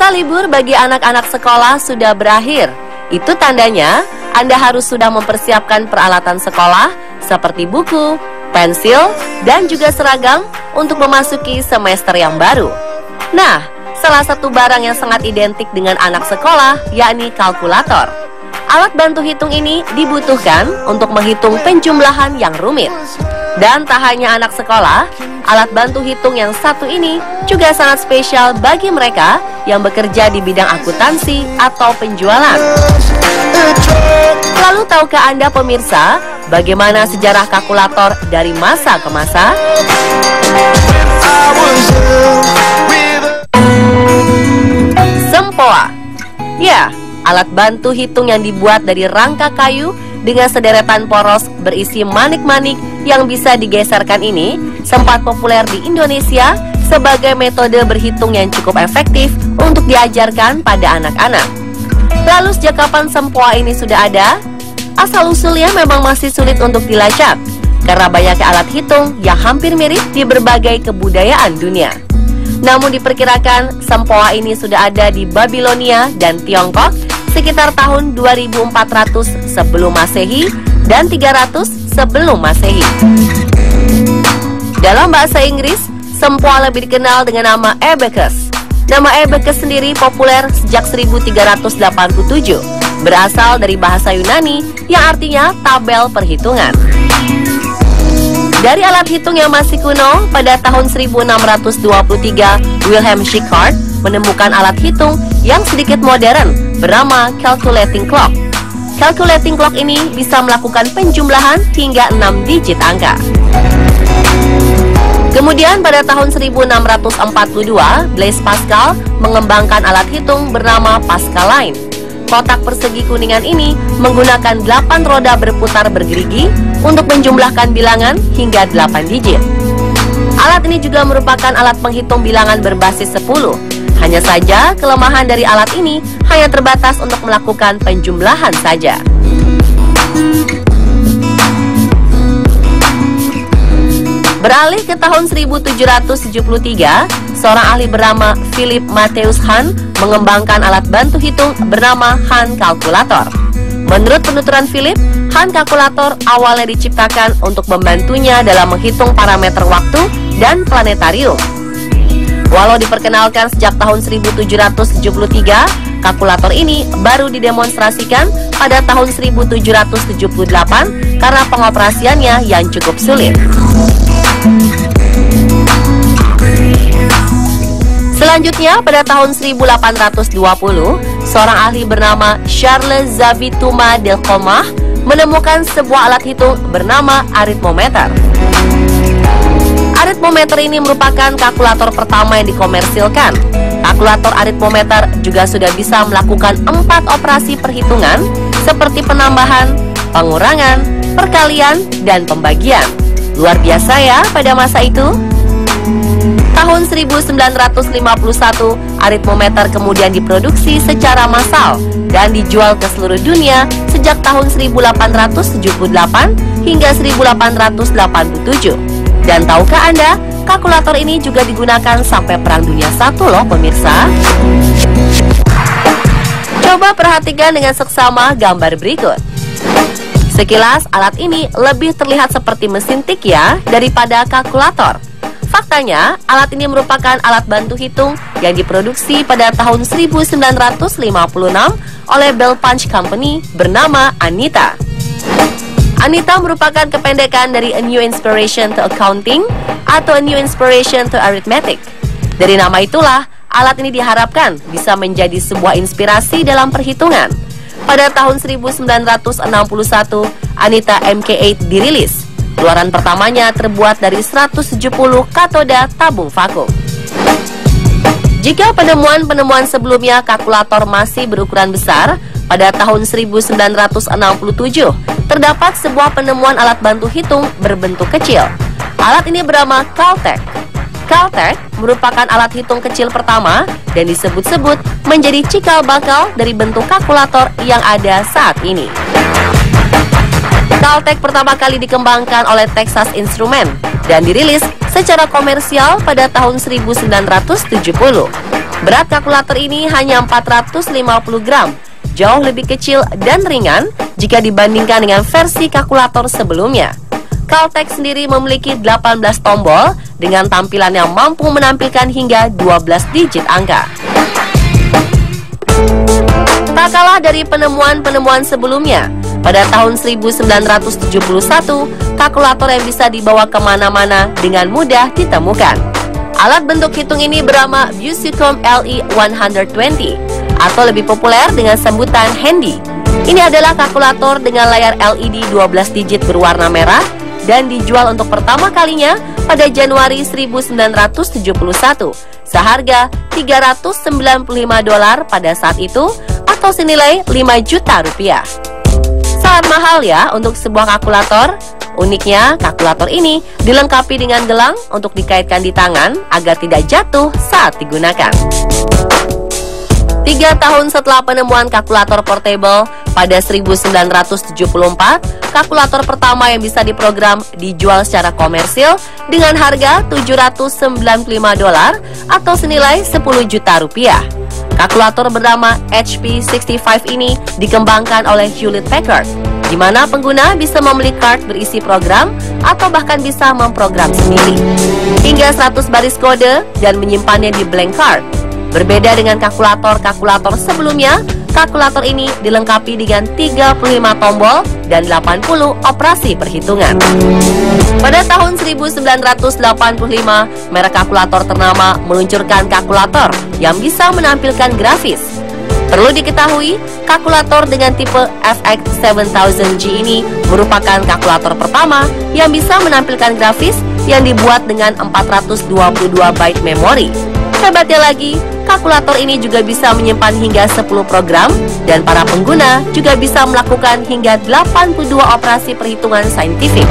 Masa libur bagi anak-anak sekolah sudah berakhir. Itu tandanya Anda harus sudah mempersiapkan peralatan sekolah seperti buku, pensil, dan juga seragam untuk memasuki semester yang baru. Nah, salah satu barang yang sangat identik dengan anak sekolah yakni kalkulator. Alat bantu hitung ini dibutuhkan untuk menghitung penjumlahan yang rumit. Dan tak hanya anak sekolah, alat bantu hitung yang satu ini juga sangat spesial bagi mereka yang bekerja di bidang akuntansi atau penjualan. Lalu tahukah Anda pemirsa, bagaimana sejarah kalkulator dari masa ke masa? Sempoa. Ya, alat bantu hitung yang dibuat dari rangka kayu dengan sederetan poros berisi manik-manik yang bisa digeserkan ini sempat populer di Indonesia sebagai metode berhitung yang cukup efektif untuk diajarkan pada anak-anak. Lalu sejak kapan sempoa ini sudah ada? Asal-usulnya memang masih sulit untuk dilacak karena banyaknya alat hitung yang hampir mirip di berbagai kebudayaan dunia. Namun diperkirakan sempoa ini sudah ada di Babilonia dan Tiongkok sekitar tahun 2400 sebelum Masehi dan 300 sebelum Masehi. Dalam bahasa Inggris, sempoa lebih dikenal dengan nama abacus. Nama abacus sendiri populer sejak 1387, berasal dari bahasa Yunani yang artinya tabel perhitungan. Dari alat hitung yang masih kuno, pada tahun 1623, Wilhelm Schickard menemukan alat hitung yang sedikit modern bernama calculating clock. Calculating clock ini bisa melakukan penjumlahan hingga 6 digit angka. Kemudian pada tahun 1642, Blaise Pascal mengembangkan alat hitung bernama Pascaline. Kotak persegi kuningan ini menggunakan 8 roda berputar bergerigi untuk menjumlahkan bilangan hingga 8 digit. Alat ini juga merupakan alat penghitung bilangan berbasis 10. Hanya saja kelemahan dari alat ini hanya terbatas untuk melakukan penjumlahan saja. Beralih ke tahun 1773, seorang ahli bernama Philip Matthäus Hahn mengembangkan alat bantu hitung bernama Hahn kalkulator. Menurut penuturan Philip, Hahn kalkulator awalnya diciptakan untuk membantunya dalam menghitung parameter waktu dan planetarium. Walau diperkenalkan sejak tahun 1773, kalkulator ini baru didemonstrasikan pada tahun 1778 karena pengoperasiannya yang cukup sulit. Selanjutnya, pada tahun 1820, seorang ahli bernama Charles Xavier Thomas Delcamach menemukan sebuah alat hitung bernama aritmometer. Aritmometer ini merupakan kalkulator pertama yang dikomersilkan. Kalkulator aritmometer juga sudah bisa melakukan 4 operasi perhitungan seperti penambahan, pengurangan, perkalian, dan pembagian. Luar biasa ya pada masa itu. Tahun 1951, aritmometer kemudian diproduksi secara massal dan dijual ke seluruh dunia sejak tahun 1878 hingga 1887. Dan tahukah Anda, kalkulator ini juga digunakan sampai Perang Dunia I loh pemirsa. Coba perhatikan dengan seksama gambar berikut. Sekilas alat ini lebih terlihat seperti mesin tik ya daripada kalkulator. Faktanya, alat ini merupakan alat bantu hitung yang diproduksi pada tahun 1956 oleh Bell Punch Company bernama Anita. Anita merupakan kependekan dari A New Inspiration to Accounting atau A New Inspiration to Arithmetic. Dari nama itulah, alat ini diharapkan bisa menjadi sebuah inspirasi dalam perhitungan. Pada tahun 1961, Anita MK8 dirilis. Keluaran pertamanya terbuat dari 170 katoda tabung vakum. Jika penemuan-penemuan sebelumnya kalkulator masih berukuran besar, pada tahun 1967 terdapat sebuah penemuan alat bantu hitung berbentuk kecil. Alat ini bernama Caltech. Caltech merupakan alat hitung kecil pertama dan disebut-sebut menjadi cikal bakal dari bentuk kalkulator yang ada saat ini. Caltech pertama kali dikembangkan oleh Texas Instruments dan dirilis secara komersial pada tahun 1970. Berat kalkulator ini hanya 450 gram, jauh lebih kecil dan ringan jika dibandingkan dengan versi kalkulator sebelumnya. Caltech sendiri memiliki 18 tombol dengan tampilan yang mampu menampilkan hingga 12 digit angka. Tak kalah dari penemuan-penemuan sebelumnya, pada tahun 1971, kalkulator yang bisa dibawa kemana-mana dengan mudah ditemukan. Alat bentuk hitung ini bernama Busicom LE120 atau lebih populer dengan sebutan handy. Ini adalah kalkulator dengan layar LED 12 digit berwarna merah dan dijual untuk pertama kalinya pada Januari 1971 seharga $395 pada saat itu atau senilai 5 juta rupiah. Sangat mahal ya untuk sebuah kalkulator. Uniknya, kalkulator ini dilengkapi dengan gelang untuk dikaitkan di tangan agar tidak jatuh saat digunakan. 3 tahun setelah penemuan kalkulator portable, pada 1974, kalkulator pertama yang bisa diprogram dijual secara komersil dengan harga $795 atau senilai 10 juta rupiah. Kalkulator bernama HP65 ini dikembangkan oleh Hewlett-Packard, di mana pengguna bisa membeli card berisi program atau bahkan bisa memprogram sendiri. Hingga 100 baris kode dan menyimpannya di blank card. Berbeda dengan kalkulator-kalkulator sebelumnya, kalkulator ini dilengkapi dengan 35 tombol dan 80 operasi perhitungan. Pada tahun 1985, merek kalkulator ternama meluncurkan kalkulator yang bisa menampilkan grafis. Perlu diketahui, kalkulator dengan tipe FX7000G ini merupakan kalkulator pertama yang bisa menampilkan grafis yang dibuat dengan 422 byte memori. Hebatnya lagi, kalkulator ini juga bisa menyimpan hingga 10 program dan para pengguna juga bisa melakukan hingga 82 operasi perhitungan saintifik.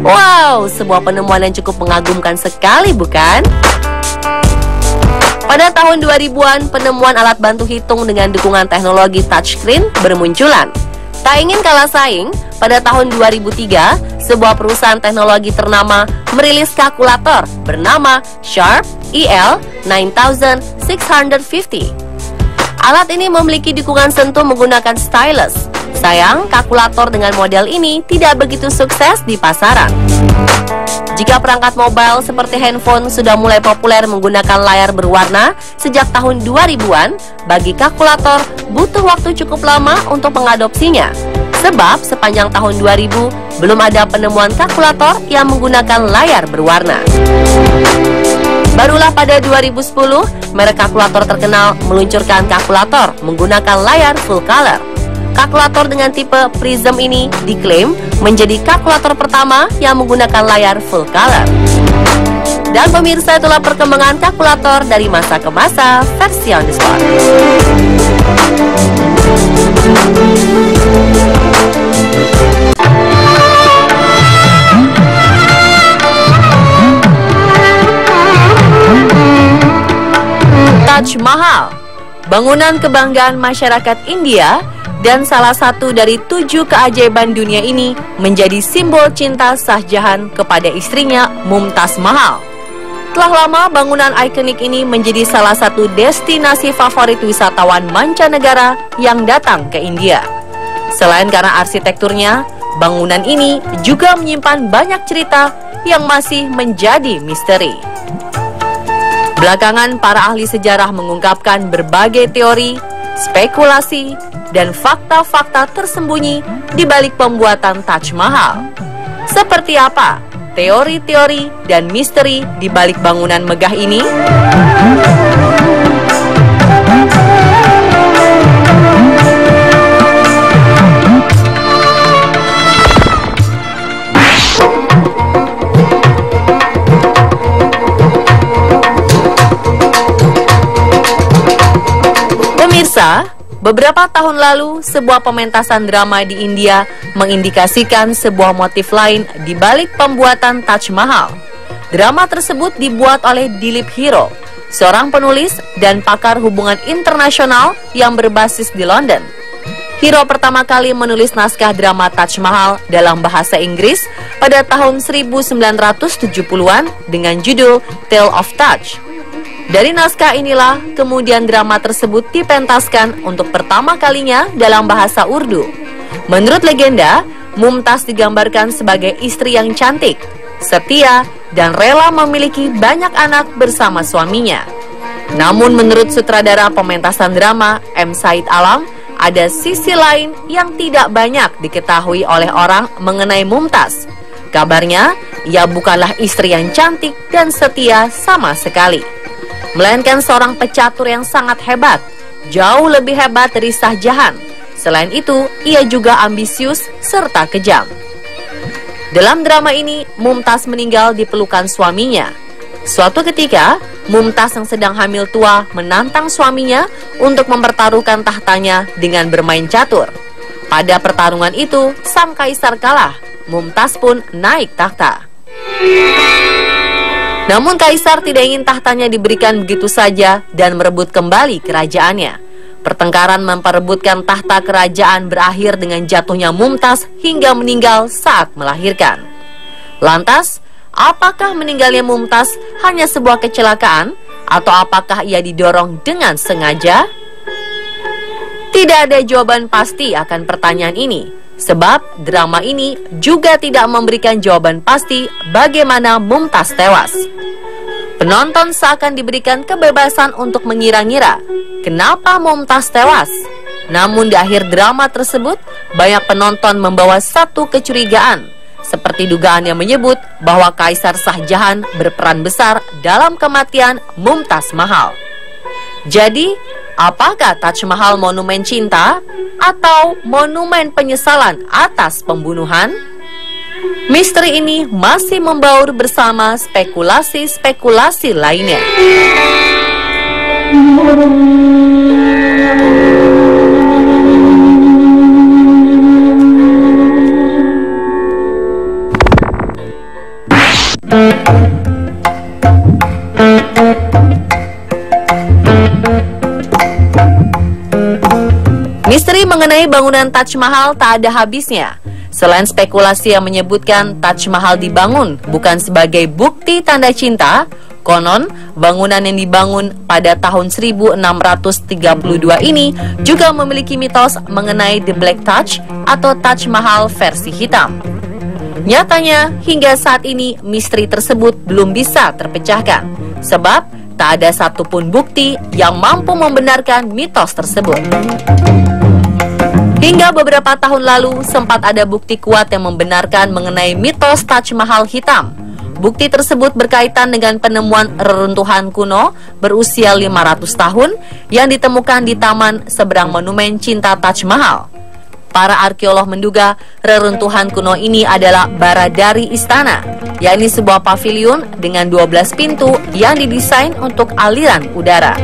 Wow, sebuah penemuan yang cukup mengagumkan sekali, bukan? Pada tahun 2000-an, penemuan alat bantu hitung dengan dukungan teknologi touchscreen bermunculan. Tak ingin kalah saing, pada tahun 2003, sebuah perusahaan teknologi ternama merilis kalkulator bernama Sharp EL9650. Alat ini memiliki dukungan sentuh menggunakan stylus. Sayang, kalkulator dengan model ini tidak begitu sukses di pasaran. Jika perangkat mobile seperti handphone sudah mulai populer menggunakan layar berwarna sejak tahun 2000-an, bagi kalkulator butuh waktu cukup lama untuk mengadopsinya. Sebab sepanjang tahun 2000 belum ada penemuan kalkulator yang menggunakan layar berwarna. Barulah pada 2010, merek kalkulator terkenal meluncurkan kalkulator menggunakan layar full color. Kalkulator dengan tipe Prism ini diklaim menjadi kalkulator pertama yang menggunakan layar full color. Dan pemirsa, itulah perkembangan kalkulator dari masa ke masa versi on the spot. Taj Mahal, bangunan kebanggaan masyarakat India dan salah satu dari 7 keajaiban dunia ini menjadi simbol cinta Shah Jahan kepada istrinya Mumtaz Mahal. Telah lama bangunan ikonik ini menjadi salah satu destinasi favorit wisatawan mancanegara yang datang ke India. Selain karena arsitekturnya, bangunan ini juga menyimpan banyak cerita yang masih menjadi misteri. Belakangan, para ahli sejarah mengungkapkan berbagai teori, spekulasi, dan fakta-fakta tersembunyi di balik pembuatan Taj Mahal. Seperti apa teori-teori dan misteri di balik bangunan megah ini? Pemirsa, beberapa tahun lalu, sebuah pementasan drama di India mengindikasikan sebuah motif lain di balik pembuatan Taj Mahal. Drama tersebut dibuat oleh Dilip Hero, seorang penulis dan pakar hubungan internasional yang berbasis di London. Hero pertama kali menulis naskah drama Taj Mahal dalam bahasa Inggris pada tahun 1970-an dengan judul Tale of Taj. Dari naskah inilah kemudian drama tersebut dipentaskan untuk pertama kalinya dalam bahasa Urdu. Menurut legenda, Mumtaz digambarkan sebagai istri yang cantik, setia, dan rela memiliki banyak anak bersama suaminya. Namun menurut sutradara pementasan drama M. Said Alam, ada sisi lain yang tidak banyak diketahui oleh orang mengenai Mumtaz. Kabarnya, ia bukanlah istri yang cantik dan setia sama sekali, melainkan seorang pecatur yang sangat hebat, jauh lebih hebat dari Shah Jahan. Selain itu, ia juga ambisius serta kejam. Dalam drama ini, Mumtaz meninggal di pelukan suaminya. Suatu ketika, Mumtaz yang sedang hamil tua menantang suaminya untuk mempertaruhkan tahtanya dengan bermain catur. Pada pertarungan itu, sang kaisar kalah. Mumtaz pun naik takhta. Namun kaisar tidak ingin tahtanya diberikan begitu saja dan merebut kembali kerajaannya. Pertengkaran memperebutkan tahta kerajaan berakhir dengan jatuhnya Mumtaz hingga meninggal saat melahirkan. Lantas, apakah meninggalnya Mumtaz hanya sebuah kecelakaan atau apakah ia didorong dengan sengaja? Tidak ada jawaban pasti akan pertanyaan ini. Sebab drama ini juga tidak memberikan jawaban pasti bagaimana Mumtaz tewas. Penonton seakan diberikan kebebasan untuk mengira-ngira kenapa Mumtaz tewas. Namun di akhir drama tersebut, banyak penonton membawa satu kecurigaan, seperti dugaan yang menyebut bahwa Kaisar Shah Jahan berperan besar dalam kematian Mumtaz Mahal. Jadi, apakah Taj Mahal monumen cinta atau monumen penyesalan atas pembunuhan? Misteri ini masih membaur bersama spekulasi-spekulasi lainnya. Misteri mengenai bangunan Taj Mahal tak ada habisnya. Selain spekulasi yang menyebutkan Taj Mahal dibangun bukan sebagai bukti tanda cinta, konon bangunan yang dibangun pada tahun 1632 ini juga memiliki mitos mengenai The Black Taj atau Taj Mahal versi hitam. Nyatanya, hingga saat ini misteri tersebut belum bisa terpecahkan, sebab tak ada satupun bukti yang mampu membenarkan mitos tersebut. Hingga beberapa tahun lalu, sempat ada bukti kuat yang membenarkan mengenai mitos Taj Mahal hitam. Bukti tersebut berkaitan dengan penemuan reruntuhan kuno berusia 500 tahun yang ditemukan di taman seberang monumen cinta Taj Mahal. Para arkeolog menduga reruntuhan kuno ini adalah baradari istana, yakni sebuah pavilion dengan 12 pintu yang didesain untuk aliran udara.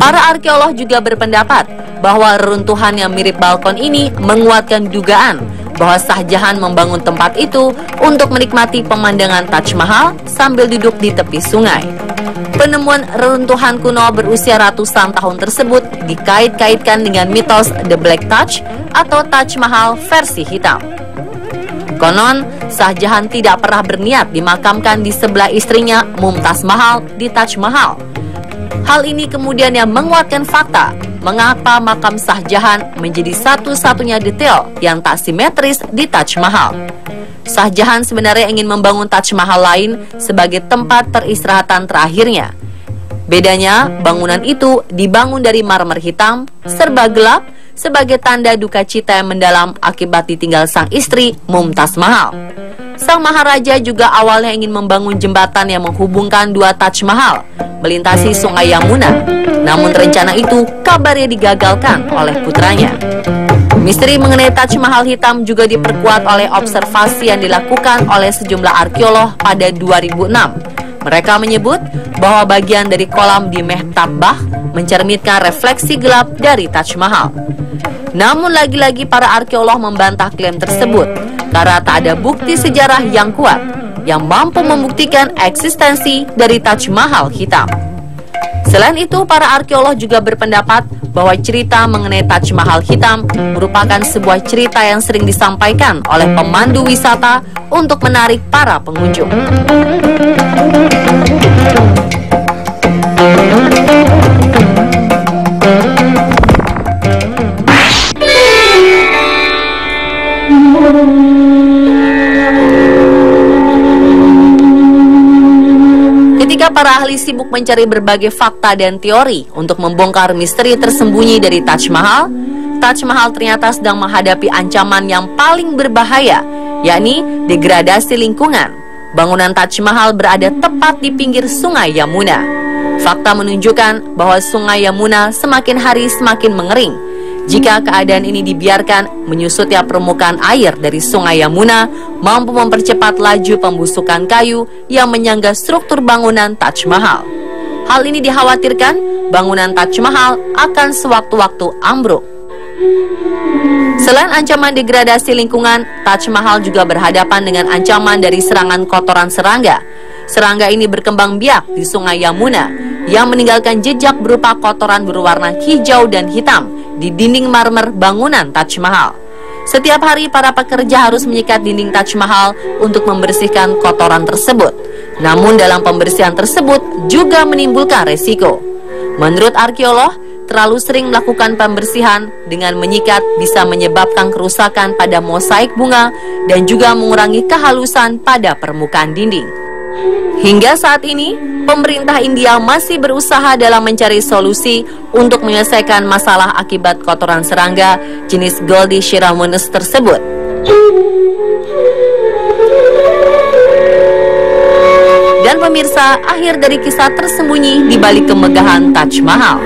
Para arkeolog juga berpendapat bahwa reruntuhan yang mirip balkon ini menguatkan dugaan bahwa Shah Jahan membangun tempat itu untuk menikmati pemandangan Taj Mahal sambil duduk di tepi sungai. Penemuan reruntuhan kuno berusia ratusan tahun tersebut dikait-kaitkan dengan mitos The Black Taj atau Taj Mahal versi hitam. Konon, Shah Jahan tidak pernah berniat dimakamkan di sebelah istrinya Mumtaz Mahal di Taj Mahal. Hal ini kemudian yang menguatkan fakta mengapa makam Shah Jahan menjadi satu-satunya detail yang tak simetris di Taj Mahal. Shah Jahan sebenarnya ingin membangun Taj Mahal lain sebagai tempat peristirahatan terakhirnya. Bedanya, bangunan itu dibangun dari marmer hitam, serba gelap, sebagai tanda duka cita yang mendalam akibat ditinggal sang istri Mumtaz Mahal. Sang Maharaja juga awalnya ingin membangun jembatan yang menghubungkan dua Taj Mahal melintasi sungai Yamuna. Namun rencana itu kabarnya digagalkan oleh putranya. Misteri mengenai Taj Mahal hitam juga diperkuat oleh observasi yang dilakukan oleh sejumlah arkeolog pada 2006. Mereka menyebut bahwa bagian dari kolam di Mehtab mencerminkan refleksi gelap dari Taj Mahal. Namun lagi-lagi para arkeolog membantah klaim tersebut karena tak ada bukti sejarah yang kuat yang mampu membuktikan eksistensi dari Taj Mahal hitam. Selain itu, para arkeolog juga berpendapat bahwa cerita mengenai Taj Mahal hitam merupakan sebuah cerita yang sering disampaikan oleh pemandu wisata untuk menarik para pengunjung. Ketika para ahli sibuk mencari berbagai fakta dan teori untuk membongkar misteri tersembunyi dari Taj Mahal ternyata sedang menghadapi ancaman yang paling berbahaya, yakni degradasi lingkungan. Bangunan Taj Mahal berada tepat di pinggir Sungai Yamuna. Fakta menunjukkan bahwa Sungai Yamuna semakin hari semakin mengering. Jika keadaan ini dibiarkan, menyusutnya permukaan air dari Sungai Yamuna mampu mempercepat laju pembusukan kayu yang menyangga struktur bangunan Taj Mahal. Hal ini dikhawatirkan bangunan Taj Mahal akan sewaktu-waktu ambruk. Selain ancaman degradasi lingkungan, Taj Mahal juga berhadapan dengan ancaman dari serangan kotoran serangga. Serangga ini berkembang biak di Sungai Yamuna yang meninggalkan jejak berupa kotoran berwarna hijau dan hitam di dinding marmer bangunan Taj Mahal. Setiap hari para pekerja harus menyikat dinding Taj Mahal untuk membersihkan kotoran tersebut. Namun dalam pembersihan tersebut juga menimbulkan resiko. Menurut arkeolog, terlalu sering melakukan pembersihan dengan menyikat bisa menyebabkan kerusakan pada mosaik bunga dan juga mengurangi kehalusan pada permukaan dinding. Hingga saat ini, pemerintah India masih berusaha dalam mencari solusi untuk menyelesaikan masalah akibat kotoran serangga jenis Goldie Shiramunus tersebut. Dan pemirsa, akhir dari kisah tersembunyi di balik kemegahan Taj Mahal.